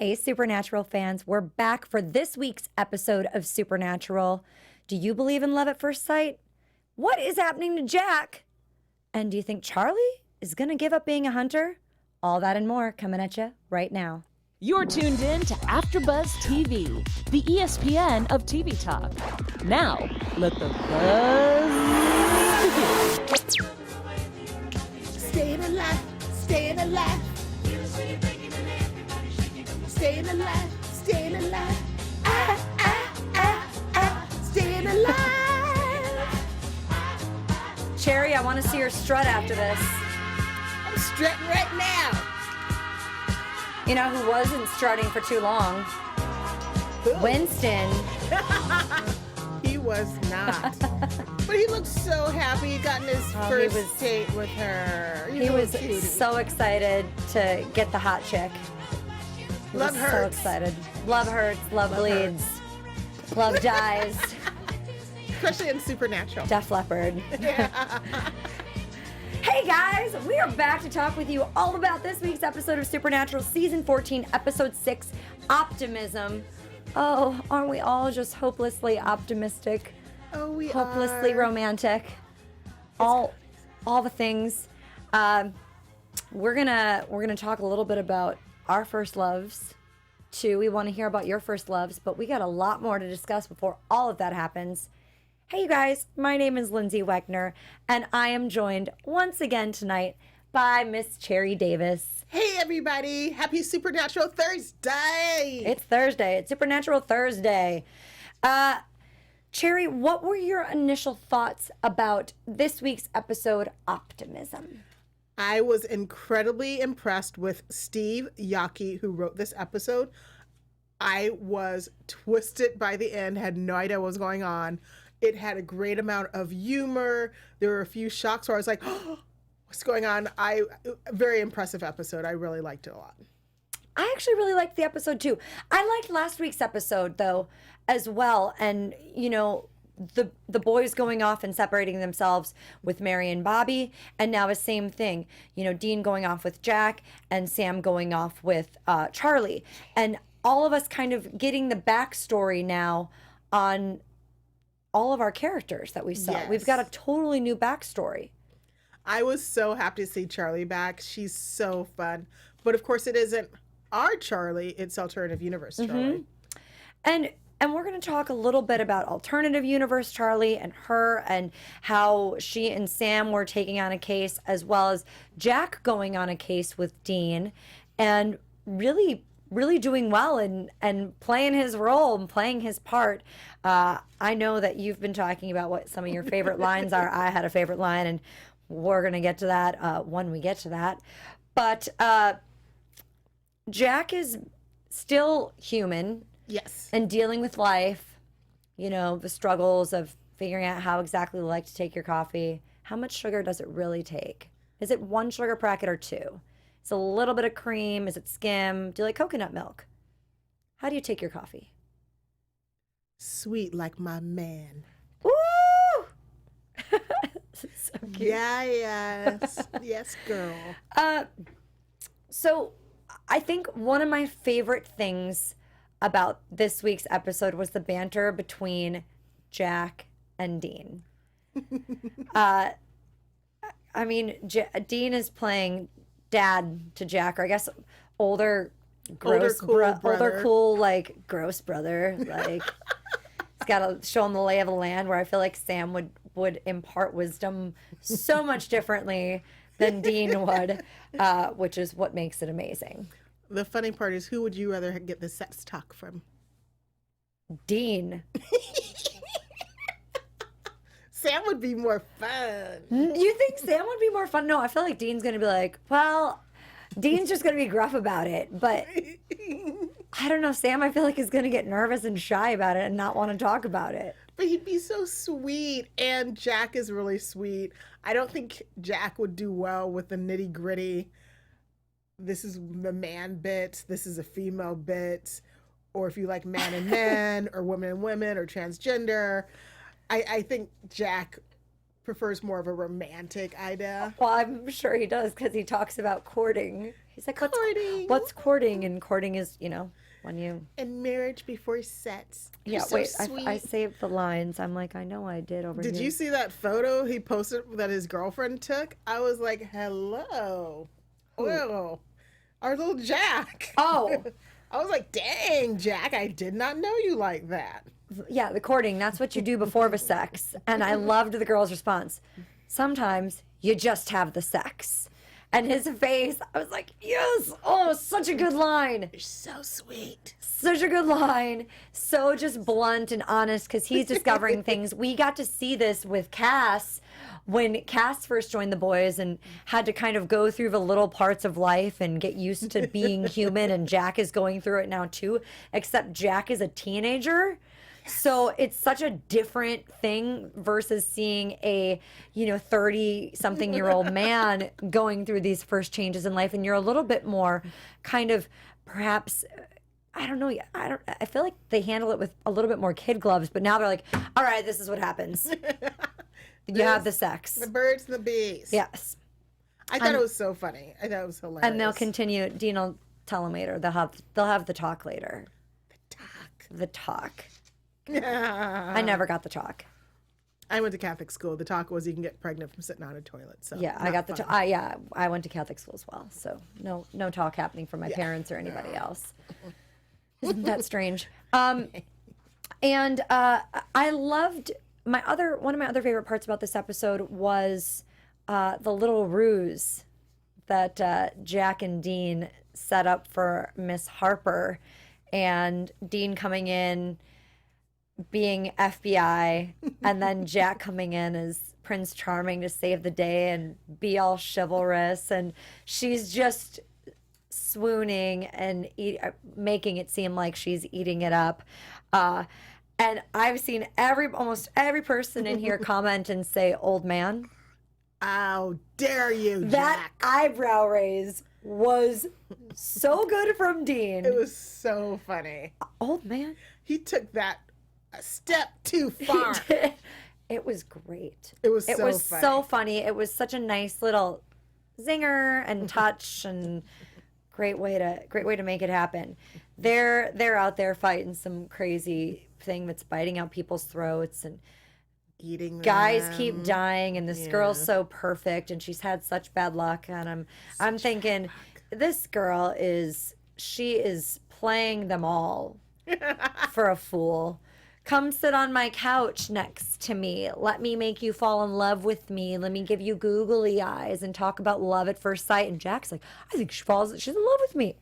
Hey, Supernatural fans, we're back for this week's episode of Supernatural. Do you believe in love at first sight? What is happening to Jack? And do you think Charlie is going to give up being a hunter? All that and more coming at you right now. You're tuned in to AfterBuzz TV, the ESPN of TV talk. Now, let the buzz begin. Staying alive, staying alive. Staying alive, staying alive. Staying alive. Cherry, I want to see your strut after this. I'm strutting right now. You know who wasn't strutting for too long? Who? Winston. He was not. But he looked so happy. He got in his first date with her. He was so excited to get the hot chick. He Love was hurts. so excited. Love hurts, love bleeds, love dies. Especially in Supernatural. Def Leppard. Hey guys, we are back to talk with you all about this week's episode of Supernatural, Season 14, Episode 6, Optimism. Oh, aren't we all just hopelessly optimistic? Oh, we hopelessly are. romantic. All the things. We're gonna talk a little bit about our first loves. Too, we want to hear about your first loves, but we got a lot more to discuss before all of that happens. Hey you guys, my name is Lyndsey Wegner, and I am joined once again tonight by Miss Cherry Davis. Hey everybody, happy Supernatural Thursday. It's Thursday. It's Supernatural Thursday. Cherry, what were your initial thoughts about this week's episode, Optimism? I was incredibly impressed with Steve Yockey, who wrote this episode. I was twisted by the end, had no idea what was going on. It had a great amount of humor. There were a few shocks where I was like, oh, what's going on? Very impressive episode. I really liked it a lot. I actually really liked the episode too. I liked last week's episode though as well. And you know, the boys going off and separating themselves with Mary and Bobby, and now the same thing. You know, Dean going off with Jack and Sam going off with Charlie, and all of us kind of getting the backstory now on all of our characters that we saw. Yes. We've got a totally new backstory. I was so happy to see Charlie back. She's so fun. But of course it isn't our Charlie, it's Alternative Universe Charlie. And we're going to talk a little bit about Alternative Universe Charlie and her, and how she and Sam were taking on a case, as well as Jack going on a case with Dean, and really doing well and playing his role and playing his part. I know that you've been talking about what some of your favorite lines are. I had a favorite line, and we're going to get to that when we get to that. But Jack is still human. Yes. And dealing with life, you know, the struggles of figuring out how exactly you like to take your coffee. How much sugar does it really take? Is it one sugar packet or two? Is it a little bit of cream? Is it skim? Do you like coconut milk? How do you take your coffee? Sweet like my man. Woo! So cute. Yeah, yes. Yes, girl. So I think one of my favorite things about this week's episode was the banter between Jack and Dean. I mean, Dean is playing dad to Jack, or I guess older, gross, older, cool, like gross brother. Like he's got to show him the lay of the land. Where I feel like Sam would impart wisdom so much differently than Dean would, which is what makes it amazing. The funny part is, who would you rather get the sex talk from? Dean. Sam would be more fun. You think Sam would be more fun? No, I feel like Dean's going to be like, well, Dean's just going to be gruff about it. But I don't know. Sam, I feel like, is going to get nervous and shy about it and not want to talk about it. But he'd be so sweet. And Jack is really sweet. I don't think Jack would do well with the nitty gritty. This is the man bit. This is a female bit. Or if you like man and men, or women and women, or transgender. I think Jack prefers more of a romantic idea. Well, I'm sure he does because he talks about courting. He's like, Courting. what's courting? And courting is, when you... And marriage before sex. Yeah, So wait, sweet. I saved the lines. I'm like, I know I did over here. Did you see that photo he posted that his girlfriend took? I was like, hello. Whoa. Our little Jack. Oh. I was like, dang, Jack, I did not know you like that. Yeah, the courting, that's what you do before the sex. And I loved the girl's response. Sometimes you just have the sex. And his face, I was like, yes, oh, such a good line. You're so sweet. Such a good line. So just blunt and honest because he's discovering things. We got to see this with Cass when Cass first joined the boys and had to kind of go through the little parts of life and get used to being human. And Jack is going through it now too, except Jack is a teenager. So it's such a different thing versus seeing a, 30-something-year-old man going through these first changes in life. And you're a little bit more kind of perhaps, I don't know. I feel like they handle it with a little bit more kid gloves, but now they're like, all right, this is what happens. You have the sex. The birds and the bees. Yes. I thought it was so funny. I thought it was hilarious. And they'll continue. Dean will tell them later. They'll have the talk later. The talk. I never got the talk. I went to Catholic school. The talk was you can get pregnant from sitting on a toilet. So Yeah, I got the talk. I went to Catholic school as well. So no talk happening from my parents or anybody else. Isn't that strange? And I loved one of my other favorite parts about this episode was the little ruse that Jack and Dean set up for Miss Harper, and Dean coming in being FBI, and then Jack coming in as Prince Charming to save the day and be all chivalrous, and she's just swooning and making it seem like she's eating it up. And I've seen almost every person in here comment and say, old man. How dare you, That Jack? eyebrow raise was so good from Dean. It was so funny. Old man. He took that a step too far. It was great. It was so funny. It was such a nice little zinger and touch and great way to make it happen. They're out there fighting some crazy thing that's biting out people's throats, and Eating guys them. keep dying, and this girl's so perfect and she's had such bad luck, and I'm thinking this girl is playing them all for a fool. Come sit on my couch next to me. Let me make you fall in love with me. Let me give you googly eyes and talk about love at first sight. And Jack's like, I think she's in love with me.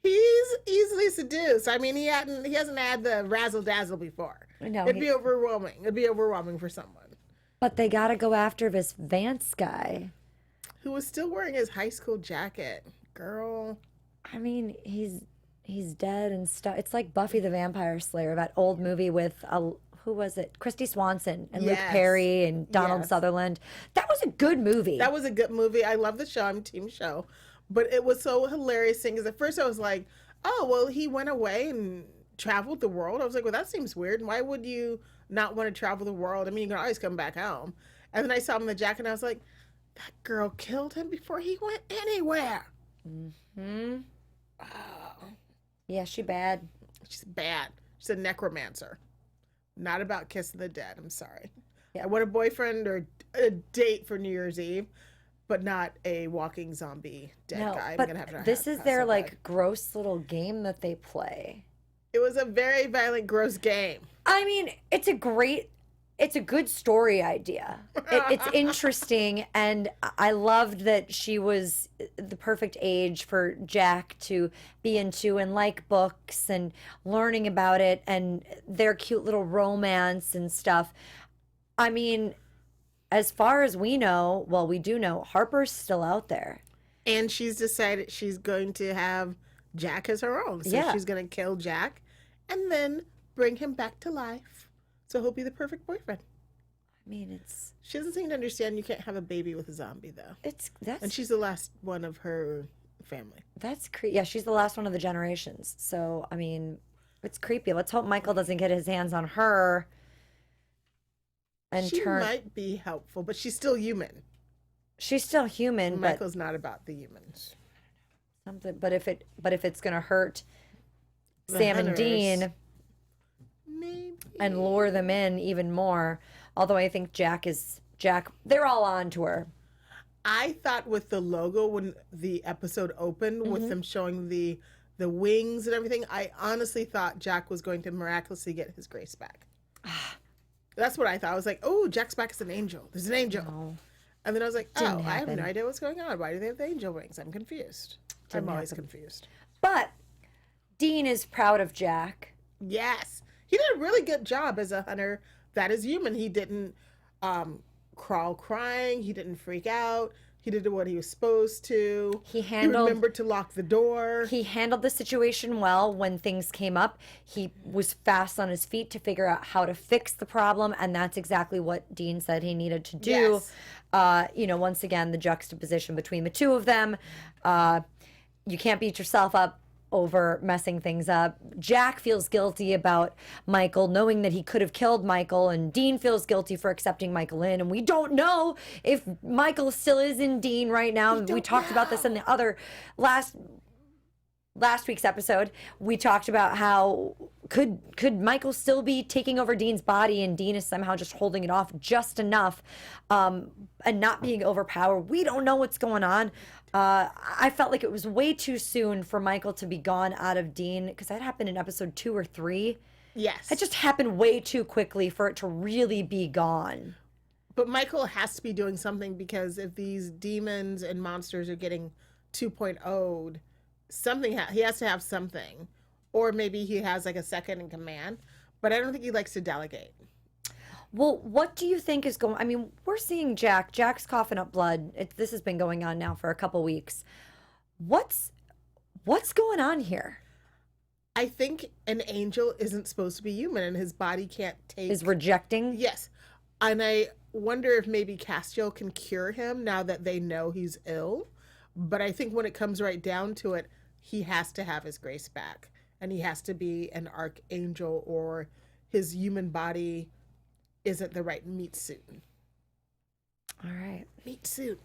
He's easily seduced. I mean, he hasn't had the razzle dazzle before. No, It'd be overwhelming. It'd be overwhelming for someone But they gotta go after this Vance guy. who was still wearing his high school jacket. Girl. I mean, he's dead and stuff. It's like Buffy the Vampire Slayer, that old movie with who was it? Christy Swanson and Luke Yes. Perry and Donald Yes. Sutherland. That was a good movie. That was a good movie. I love the show. I'm team show. But it was so hilarious thing because at first I was like, oh, well, he went away and traveled the world. I was like, well, that seems weird. Why would you not want to travel the world? I mean, you can always come back home. And then I saw him in the jacket and I was like, that girl killed him before he went anywhere. Mm-hmm. Oh. Yeah, she bad. She's bad. She's a necromancer. Not about kissing the dead. I'm sorry. Yeah. I want a boyfriend or a date for New Year's Eve, but not a walking zombie dead guy. But I'm gonna have to this is their so like bad. gross little game that they play. It was a very violent, gross game. I mean, it's a good story idea. It's interesting, and I loved that she was the perfect age for Jack to be into and like books and learning about it and their cute little romance and stuff. I mean, as far as we know, well, we do know Harper's still out there. And she's decided she's going to have Jack as her own. So Yeah. she's going to kill Jack and then bring him back to life. So he'll be the perfect boyfriend. I mean, it's She doesn't seem to understand you can't have a baby with a zombie, though. that's And she's the last one of her family. yeah, she's the last one of the generations. So, I mean, it's creepy. Let's hope Michael doesn't get his hands on her and she might be helpful, but she's still human. She's still human, Michael's not about the humans. Something, but if it's gonna hurt The Sam hunters, and Dean, maybe, and lure them in even more. Although I think Jack, they're all on to her. I thought with the logo when the episode opened, with them showing the wings and everything, I honestly thought Jack was going to miraculously get his grace back. That's what I thought. I was like, oh, Jack's back as an angel. There's an angel. No. And then I was like, Didn't I have happen. no idea what's going on. Why do they have the angel wings? I'm confused. I'm always confused. But Dean is proud of Jack. Yes. He did a really good job as a hunter that is human. He didn't crawl crying. He didn't freak out. He did what he was supposed to. He remembered to lock the door. He handled the situation well when things came up. He was fast on his feet to figure out how to fix the problem, and that's exactly what Dean said he needed to do. Yes. Once again, the juxtaposition between the two of them. You can't beat yourself up over messing things up. Jack feels guilty about Michael, knowing that he could have killed Michael, and Dean feels guilty for accepting Michael in. And we don't know if Michael still is in Dean right now. We talked about this in the other last week's episode. We talked about how could Michael still be taking over Dean's body, and Dean is somehow just holding it off just enough, and not being overpowered. We don't know what's going on. I felt like it was way too soon for Michael to be gone out of Dean, because that happened in episode 2 or 3. Yes. It just happened way too quickly for it to really be gone. But Michael has to be doing something, because if these demons and monsters are getting 2.0'd, he has to have something. Or maybe he has like a second in command. But I don't think he likes to delegate. Well, what do you think is going? I mean, we're seeing Jack's coughing up blood. This has been going on now for a couple weeks. What's going on here? I think an angel isn't supposed to be human, and his body can't take. Is rejecting? Yes. And I wonder if maybe Castiel can cure him now that they know he's ill. But I think when it comes right down to it, he has to have his grace back. And he has to be an archangel, or his human body isn't the right meat suit. All right. Meat suit.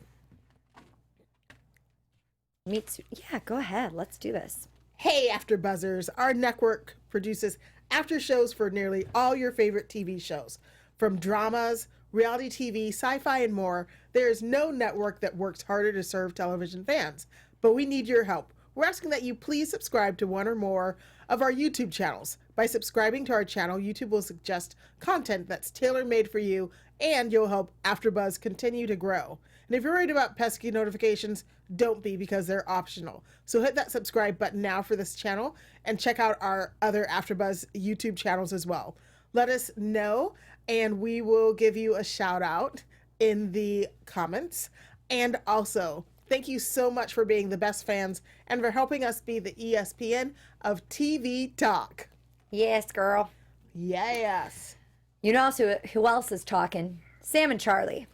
Yeah, go ahead. Let's do this. Hey, AfterBuzzers. Our network produces after shows for nearly all your favorite TV shows. From dramas, reality TV, sci-fi, and more, there is no network that works harder to serve television fans. But we need your help. We're asking that you please subscribe to one or more of our YouTube channels. By subscribing to our channel, YouTube will suggest content that's tailor-made for you, and you'll help AfterBuzz continue to grow. And if you're worried about pesky notifications, don't be, because they're optional. So hit that subscribe button now for this channel, and check out our other AfterBuzz YouTube channels as well. Let us know, and we will give you a shout out in the comments. And also, thank you so much for being the best fans and for helping us be the ESPN of TV talk. Yes, girl. Yes. You know who else is talking? Sam and Charlie.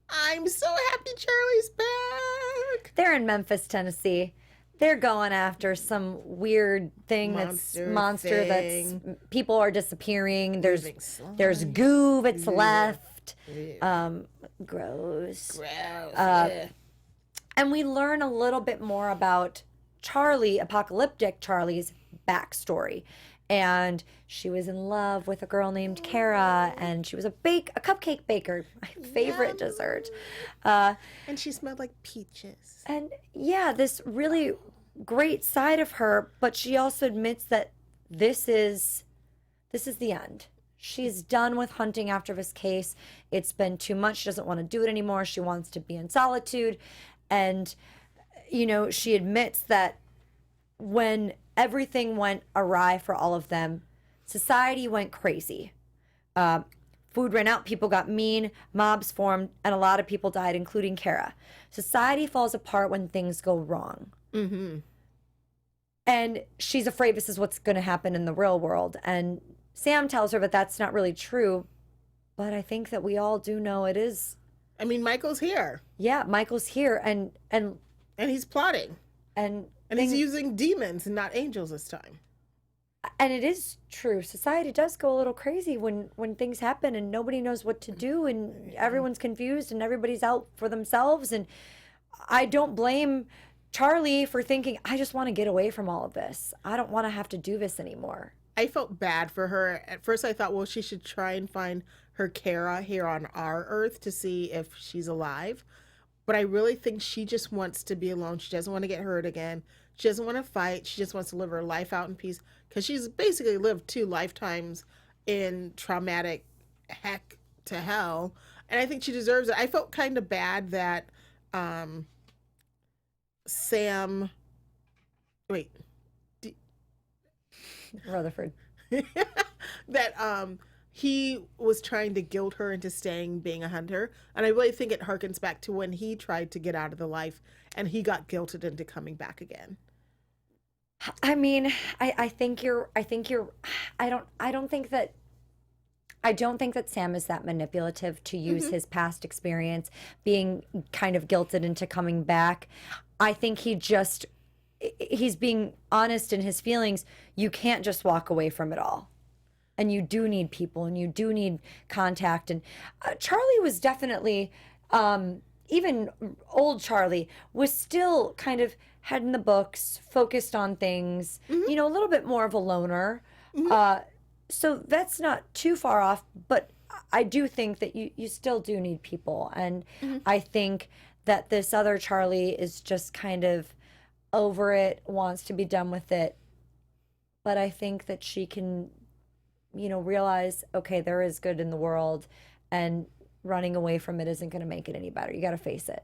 I'm so happy Charlie's back. They're in Memphis, Tennessee. They're going after some weird thing monster that's people are disappearing. There's goo that's left. Gross. And we learn a little bit more about apocalyptic Charlie's backstory. And she was in love with a girl named Kara, and she was a cupcake baker, my favorite dessert. And she smelled like peaches. And yeah, this really great side of her, but she also admits that this is the end. She's done with hunting after this case. It's been too much. She doesn't want to do it anymore. She wants to be in solitude. And, she admits that when everything went awry for all of them, society went crazy. Food ran out, people got mean, mobs formed, and a lot of people died, including Kara. Society falls apart when things go wrong. Mm-hmm. And she's afraid this is what's going to happen in the real world. And Sam tells her that that's not really true, but I think that we all do know it is. I mean, Michael's here. Yeah, Michael's here, and he's plotting. And he's using demons and not angels this time. And it is true. Society does go a little crazy when things happen and nobody knows what to do and everyone's confused and everybody's out for themselves. And I don't blame Charlie for thinking, I just want to get away from all of this. I don't want to have to do this anymore. I felt bad for her. At first I thought, well, she should try and find her Kara here on our Earth to see if she's alive. But I really think she just wants to be alone. She doesn't want to get hurt again. She doesn't want to fight. She just wants to live her life out in peace. Because she's basically lived 2 lifetimes in traumatic heck to hell. And I think she deserves it. I felt kind of bad that Sam... Wait. Rutherford. that he was trying to guilt her into staying being a hunter. And I really think it harkens back to when he tried to get out of the life and he got guilted into coming back again. I mean, I think you're I don't think that Sam is that manipulative to use his past experience being kind of guilted into coming back. I think he's being honest in his feelings. You can't just walk away from it all. And you do need people and you do need contact. And Charlie was definitely, even old Charlie was still kind of head in the books, focused on things, a little bit more of a loner. So that's not too far off, but I do think that you still do need people. And I think that this other Charlie is just kind of over it, wants to be done with it. But I think that she can, realize, okay, there is good in the world and running away from it isn't going to make it any better. You got to face it.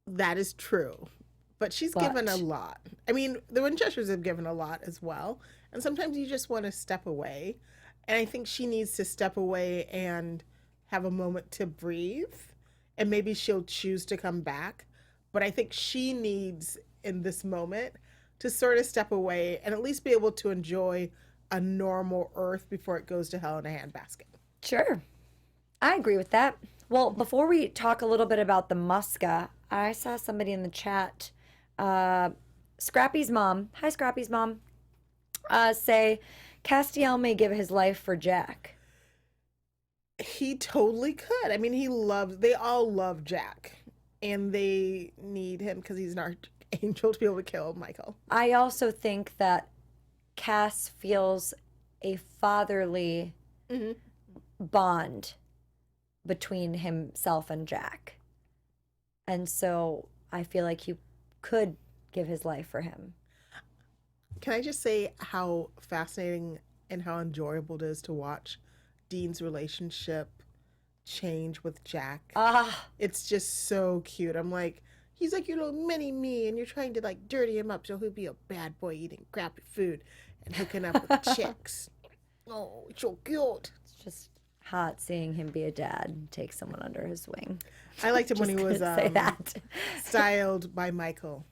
That is true. But she's given a lot. I mean, the Winchesters have given a lot as well. And sometimes you just want to step away. And I think she needs to step away and have a moment to breathe. And maybe she'll choose to come back. But I think she needs, in this moment, to sort of step away and at least be able to enjoy a normal Earth before it goes to hell in a handbasket. Sure. I agree with that. Well, before we talk a little bit about the Musca, I saw somebody in the chat, Scrappy's mom, hi Scrappy's mom, say Castiel may give his life for Jack. He totally could. I mean, they all love Jack. And they need him because he's an archangel to be able to kill Michael. I also think that Cass feels a fatherly bond between himself and Jack. And so I feel like you could give his life for him. Can I just say how fascinating and how enjoyable it is to watch Dean's relationship change with Jack? It's just so cute. I'm like, he's like your little mini me, and you're trying to like dirty him up so he'll be a bad boy eating crappy food and hooking up with chicks. Oh, it's so cute. It's just hot seeing him be a dad and take someone under his wing. I liked him when he was say that. styled by Michael.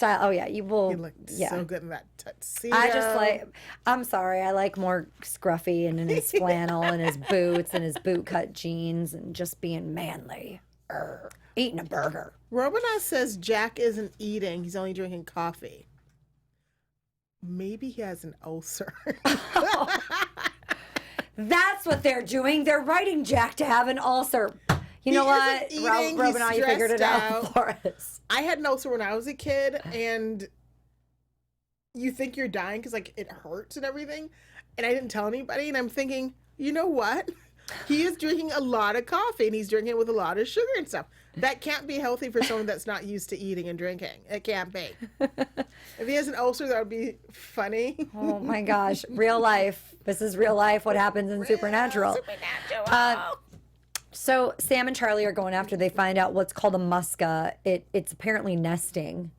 Oh yeah, you will. He looked so good in that tuxedo. I'm sorry, I like more scruffy and in his flannel and his boots and his boot cut jeans and just being manly. Eating a burger. Rowena says Jack isn't eating, he's only drinking coffee. Maybe he has an ulcer. That's what they're doing. They're writing Jack to have an ulcer. You know what? Rowena, you figured it out for us. I had an ulcer when I was a kid, and you think you're dying because like it hurts and everything, and I didn't tell anybody, and I'm thinking, you know what? He is drinking a lot of coffee, and he's drinking it with a lot of sugar and stuff. That can't be healthy for someone that's not used to eating and drinking. It can't be. If he has an ulcer, that would be funny. Oh my gosh. Real life. This is real life. What happens in Supernatural. So Sam and Charlie are going after, they find out what's called a Musca. It's apparently nesting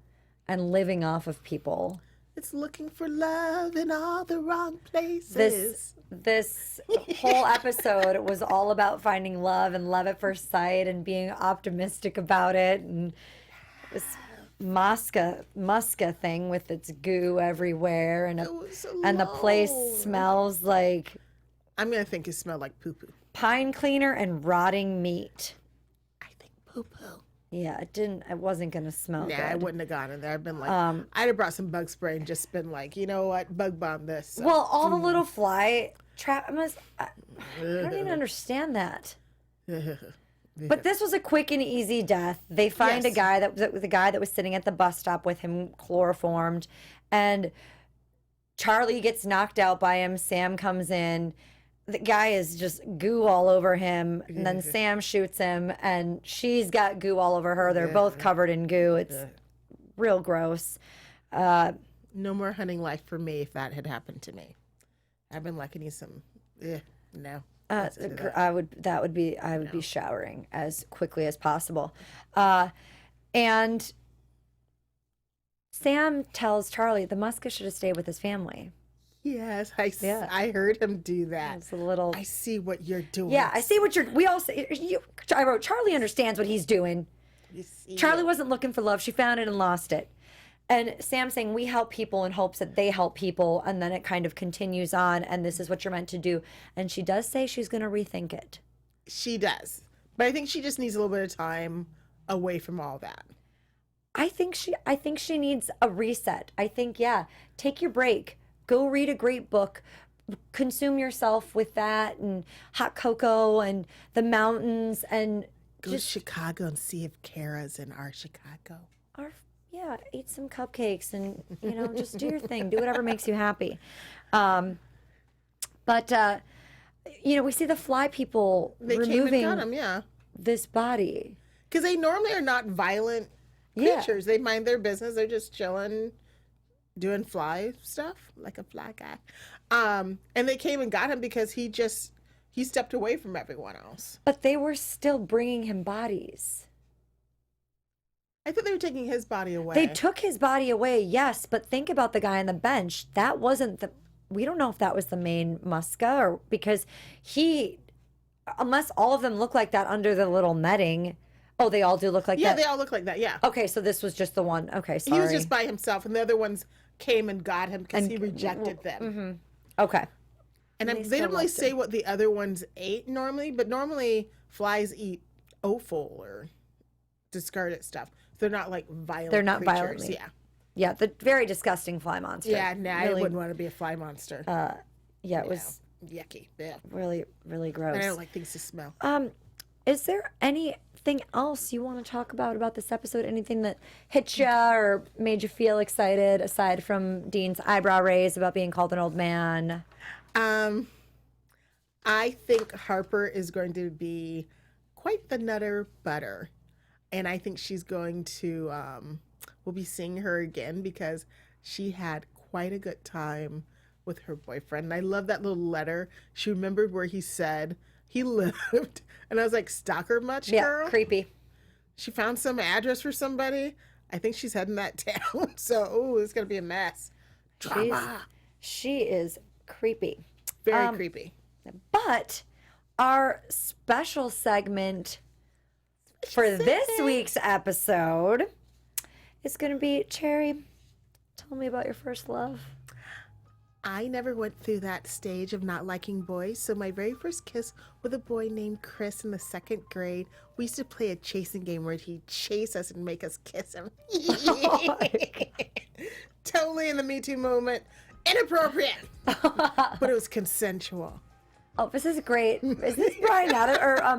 and living off of people. It's looking for love in all the wrong places. This whole episode was all about finding love and love at first sight and being optimistic about it. And this Musca thing with its goo everywhere, and the place smells like, I'm gonna think it smelled like poo poo. Pine cleaner and rotting meat. I think poo poo. Yeah, it wasn't going to smell good. I wouldn't have gone in there. I've been like, I'd have brought some bug spray and just been like, you know what, bug bomb this. So. Well, all the little fly trap, I don't even understand that. But this was a quick and easy death. They find a guy the guy that was sitting at the bus stop with him, chloroformed, and Charlie gets knocked out by him. Sam comes in. The guy is just goo all over him, and then Sam shoots him, and she's got goo all over her. They're both covered in goo. It's real gross. No more hunting life for me if that had happened to me. I've been like, I need some. No. I would be showering as quickly as possible. And Sam tells Charlie the Musca should have stayed with his family. Yes, I heard him do that. It's a little. I see what you're doing. Yeah, I see what you're. We all say. I wrote. Charlie understands what he's doing. Charlie wasn't looking for love. She found it and lost it. And Sam saying we help people in hopes that they help people, and then it kind of continues on. And this is what you're meant to do. And she does say she's going to rethink it. She does, but I think she just needs a little bit of time away from all that. I think she needs a reset. I think take your break. Go read a great book. Consume yourself with that and hot cocoa and the mountains and go to Chicago and see if Kara's in our Chicago. Eat some cupcakes and just do your thing. Do whatever makes you happy. But we see the fly people removing this body because they normally are not violent creatures. They mind their business. They're just chilling. Doing fly stuff like a fly guy, and they came and got him because he stepped away from everyone else. But they were still bringing him bodies. I thought they were taking his body away. They took his body away, yes, but think about the guy on the bench. That wasn't we don't know if that was the main Musca or because unless all of them look like that under the little netting. Oh, they all do look like that? Yeah, they all look like that, yeah. Okay, so this was just the one. Okay, sorry. He was just by himself, and the other ones came and got him because he rejected them. Mm-hmm. Okay. And they don't really say what the other ones ate normally, but normally flies eat offal or discarded stuff. They're not like violent They're not creatures. violently. Yeah. Yeah, the very disgusting fly monster. Yeah, I wouldn't want to be a fly monster. It was yucky. Yeah. Really, really gross. And I don't like things to smell. Is there anything else you want to talk about this episode? Anything that hit you or made you feel excited aside from Dean's eyebrow raise about being called an old man? I think Harper is going to be quite the nutter butter. And I think she's going to, we'll be seeing her again because she had quite a good time with her boyfriend. And I love that little letter. She remembered where he said he lived. And I was like, stalker much, girl? Yeah, creepy. She found some address for somebody. I think she's heading that down. So, it's going to be a mess. Drama. She is creepy. Very creepy. But our special segment for this week's episode is going to be, Cherry, tell me about your first love. I never went through that stage of not liking boys, so my very first kiss with a boy named Chris in the 2nd grade, we used to play a chasing game where he'd chase us and make us kiss him. Totally in the Me Too moment. Inappropriate. But it was consensual. Oh, this is great. Is this Brian Adams or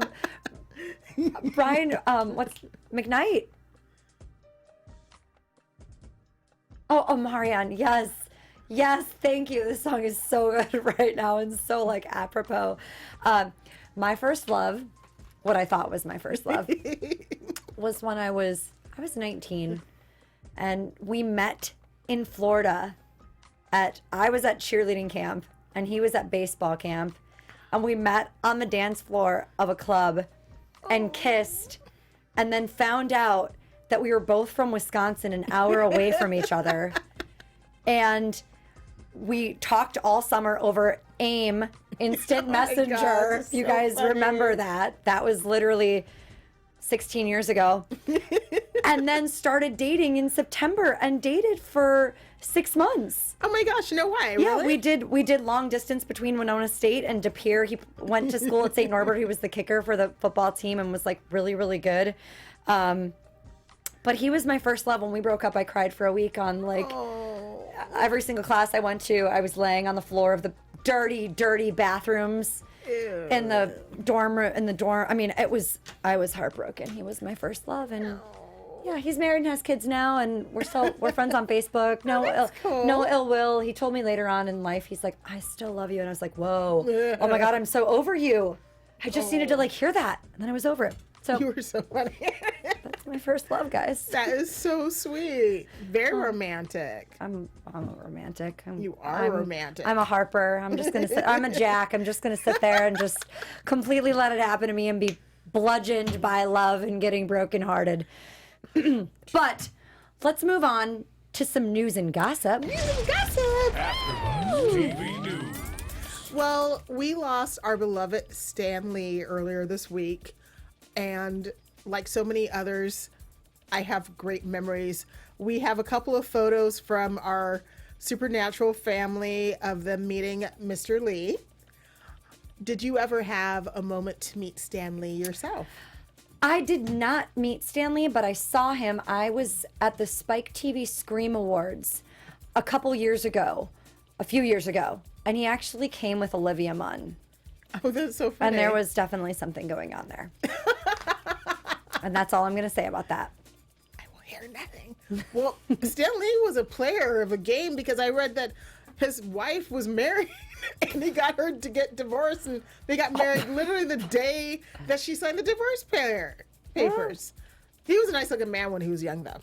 Brian what's McKnight? Oh, Marianne, yes. Yes, thank you. This song is so good right now and so like apropos. My first love, what I thought was my first love, was when I was 19, and we met in Florida. I was at cheerleading camp and he was at baseball camp, and we met on the dance floor of a club and kissed, and then found out that we were both from Wisconsin, an hour away from each other, and we talked all summer over AIM, Instant Messenger. God, if you so guys funny. remember that. That was literally 16 years ago. And then started dating in September and dated for 6 months. Oh my gosh, no way. Yeah, Really? we did long distance between Winona State and De Pere. He went to school at St. Norbert. He was the kicker for the football team and was like really, really good. But he was my first love. When we broke up, I cried for a week on every single class I went to. I was laying on the floor of the dirty bathrooms in the dorm. I mean, I was heartbroken. He was my first love, and yeah, he's married and has kids now, and we're friends on Facebook. No ill will. He told me later on in life, he's like, I still love you, and I was like, whoa, oh my God, I'm so over you. I just needed to hear that, and then I was over it. So You were so funny. that's my first love, guys. That is so sweet. Very romantic. I'm a romantic. You are romantic. I'm a Harper. I'm just gonna sit. I'm a Jack. I'm just gonna sit there and just completely let it happen to me and be bludgeoned by love and getting brokenhearted. But let's move on to some news and gossip. AfterBuzz TV News. Well, we lost our beloved Stan Lee earlier this week, and like so many others, I have great memories. We have a couple of photos from our Supernatural family of them meeting Mr. Lee. Did you ever have a moment to meet Stan Lee yourself? I did not meet Stan Lee, but I saw him. I was at the Spike TV Scream Awards a few years ago, and he actually came with Olivia Munn. Oh, that's so funny. And there was definitely something going on there. And that's all I'm going to say about that. I will hear nothing. Well, Stan Lee was a player of a game because I read that his wife was married and he got her to get divorced, and they got married literally the day that she signed the divorce papers. He was a nice looking man when he was young, though.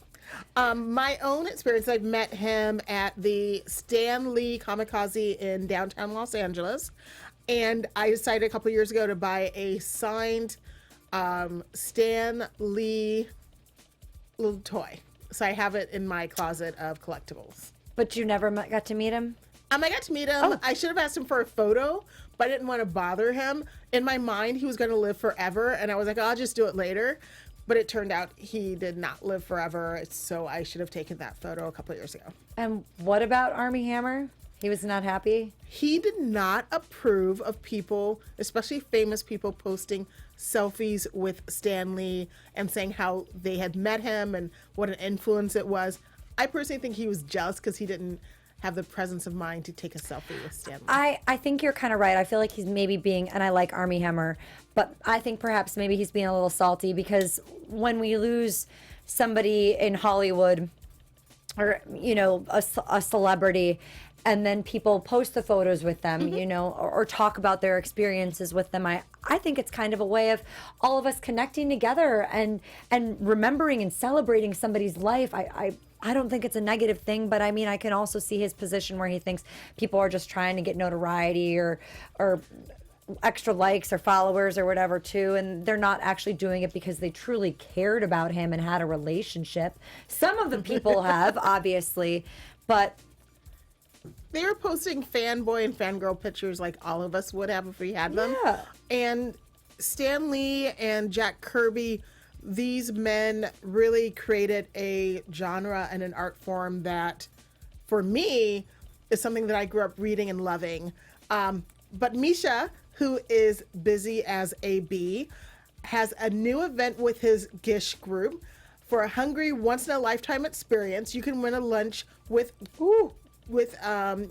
My own experience, I've met him at the Stan Lee Kamikaze in downtown Los Angeles. And I decided a couple years ago to buy a signed Stan Lee little toy. So I have it in my closet of collectibles. But you never got to meet him? I got to meet him. Oh. I should have asked him for a photo, but I didn't want to bother him. In my mind, he was going to live forever. And I was like, I'll just do it later. But it turned out he did not live forever. So I should have taken that photo a couple of years ago. And what about Armie Hammer? He was not happy? He did not approve of people, especially famous people, posting selfies with Stan Lee and saying how they had met him and what an influence it was. I personally think he was jealous because he didn't have the presence of mind to take a selfie with Stan Lee. I think you're kind of right. I feel like he's maybe being, and I like Armie Hammer, but I think perhaps maybe he's being a little salty because when we lose somebody in Hollywood or, a celebrity, and then people post the photos with them, or talk about their experiences with them. I think it's kind of a way of all of us connecting together and remembering and celebrating somebody's life. I don't think it's a negative thing, but I mean, I can also see his position where he thinks people are just trying to get notoriety or extra likes or followers or whatever too, and they're not actually doing it because they truly cared about him and had a relationship. Some of the people have, obviously, but they were posting fanboy and fangirl pictures like all of us would have if we had them. Yeah. And Stan Lee and Jack Kirby, these men really created a genre and an art form that, for me, is something that I grew up reading and loving. But Misha, who is busy as a bee, has a new event with his Gish group. For a hungry, once-in-a-lifetime experience, you can win a lunch with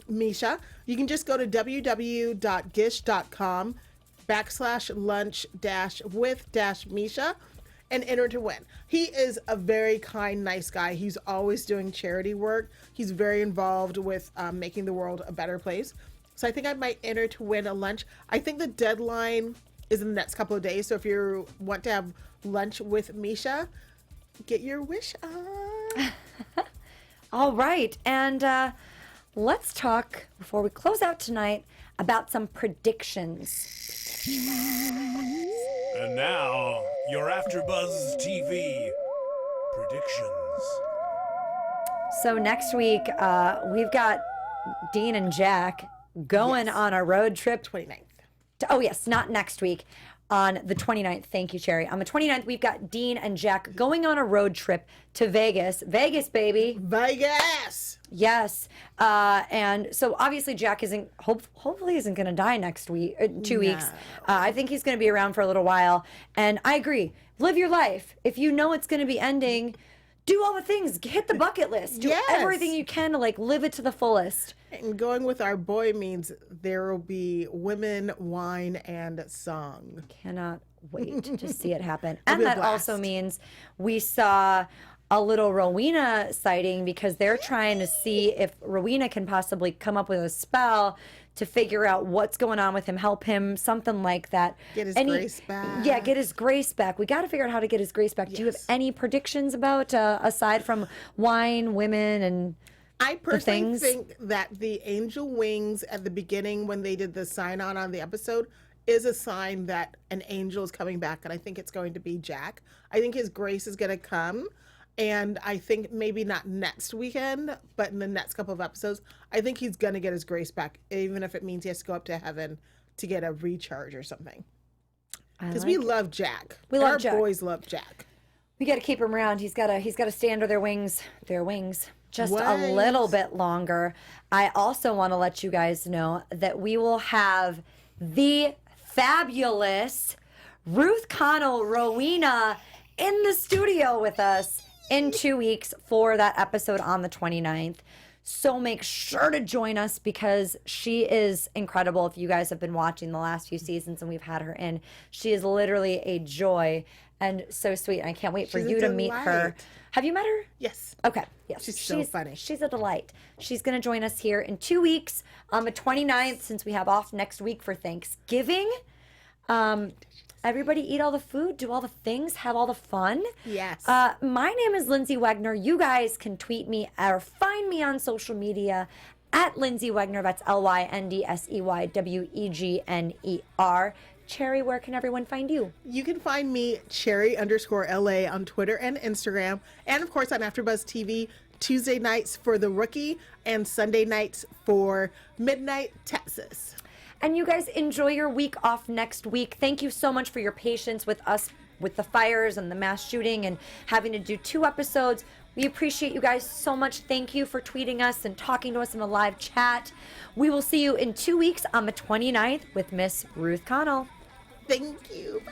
Misha. You can just go to www.gish.com/lunch-with-Misha and enter to win. He is a very kind, nice guy. He's always doing charity work. He's very involved with making the world a better place. So I think I might enter to win a lunch. I think the deadline is in the next couple of days. So if you want to have lunch with Misha, get your wish on. all right. And let's talk, before we close out tonight, about some predictions. And now, your AfterBuzz TV predictions. So next week, we've got Dean and Jack going on a road trip. 29th. Oh, yes, not next week. On the 29th, thank you, Cherry. On the 29th, we've got Dean and Jack going on a road trip to Vegas. Vegas, baby. Vegas! Yes. And so obviously Jack hopefully isn't going to die next week, 2 weeks. I think he's going to be around for a little while. And I agree. Live your life. If you know it's going to be ending, do all the things, hit the bucket list, do Yes. everything you can to like live it to the fullest. And going with our boy means there will be women, wine, and song. Cannot wait to see it happen. It'll And be a that also blast. means we saw a little Rowena sighting because they're trying to see if Rowena can possibly come up with a spell to figure out what's going on with him, help him, something like that. Get his Any- grace back. Yeah, get his grace back. We got to figure out how to get his grace back. Do you have Yes. any predictions about, aside from wine, women, and I personally things? think that the angel wings at the beginning when they did the sign on the episode is a sign that an angel is coming back, and I think it's going to be Jack. I think his grace is going to come, and I think maybe not next weekend, but in the next couple of episodes, I think he's going to get his grace back, even if it means he has to go up to heaven to get a recharge or something. I Because like we it. love Jack. We love Our Jack. boys love Jack. We got to keep him around. He's got to stay under their wings, just a Wings. little bit longer. I also want to let you guys know that we will have the fabulous Ruth Connell, Rowena, in the studio with us in 2 weeks for that episode on the 29th. So make sure to join us because she is incredible. If you guys have been watching the last few seasons and we've had her in, she is literally a joy and so sweet. And I can't wait for She's a you to meet her. delight. Have you met her? Yes. Okay. Yes. She's so funny. She's a delight. She's going to join us here in 2 weeks on the 29th since we have off next week for Thanksgiving. Everybody eat all the food, do all the things, have all the fun. Yes. My name is Lyndsey Wegner. You guys can tweet me or find me on social media at Lyndsey Wegner. That's LYNDSEYWEGNER. Cherry, where can everyone find you? You can find me cherry_LA on Twitter and Instagram, and of course on AfterBuzz TV Tuesday nights for The Rookie and Sunday nights for Midnight Texas. And you guys enjoy your week off next week. Thank you so much for your patience with us with the fires and the mass shooting and having to do 2 episodes. We appreciate you guys so much. Thank you for tweeting us and talking to us in the live chat. We will see you in 2 weeks on the 29th with Miss Ruth Connell. Thank you.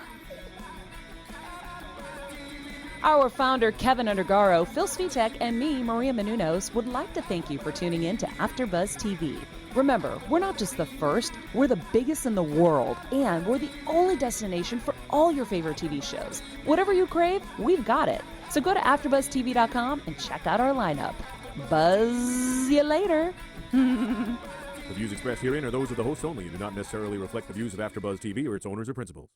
Our founder, Kevin Undergaro, Phil Svitek, and me, Maria Menounos, would like to thank you for tuning in to AfterBuzz TV. Remember, we're not just the first, we're the biggest in the world, and we're the only destination for all your favorite TV shows. Whatever you crave, we've got it. So go to AfterBuzzTV.com and check out our lineup. Buzz you later. The views expressed herein are those of the hosts only and do not necessarily reflect the views of AfterBuzz TV or its owners or principals.